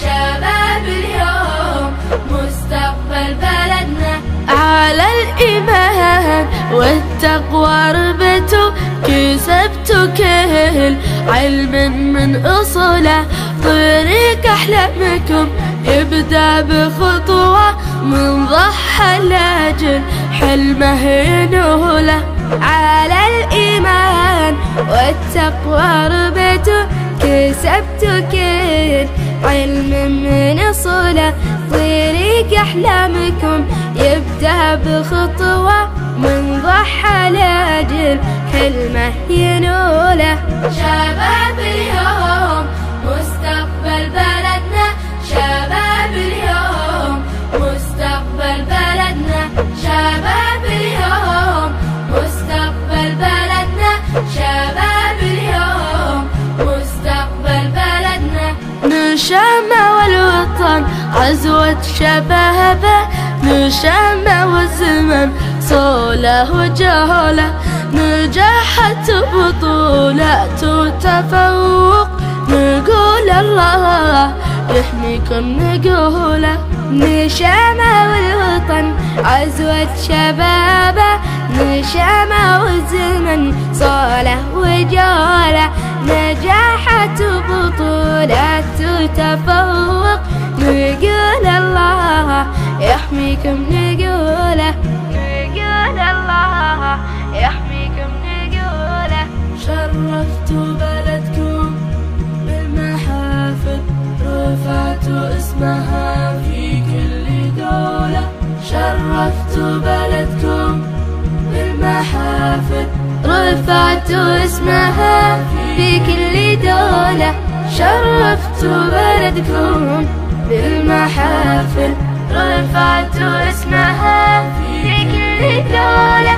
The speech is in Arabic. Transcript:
شباب اليوم مستقبل بلدنا. على الإيمان والتقوى ربتوا كسبتوا كل علم من أصوله. طريق أحلامكم يبدأ بخطوة من ضحى لأجل حلمه ينوله. على الإيمان والتقوى ربتوا كسبتوا كل علم من أصوله. طريق أحلامكم يبدأ بخطوة من ضحى لأجل حلمه ينوله. شباب اليوم مستقبل بلدنا. شباب اليوم مستقبل بلدنا. شباب اليوم مستقبل بلدنا. شباب اليوم مستقبل بلدنا. نشامة والوطن عزوة شبابه. نشامة والزمن صولة وجهولة. نجاحات بطولات وتفوق. نقول الله يحميكم نقوله. نشامة والوطن عزوة شبابه. نشامة والزمن صولة وجهولة. نجاحات وبطولات وتفوق. نقول الله يحميكم نقوله. نقول الله يحميكم نقوله. شرفتوا بلدكم بالمحافل. رفعتوا اسمها في كل دولة. شرفتوا بلدكم بالمحافل. رفعتوا اسمها في كل دولة. شرفتوا بلدكم بالمحافل. رفعتوا اسمها في كل دولة.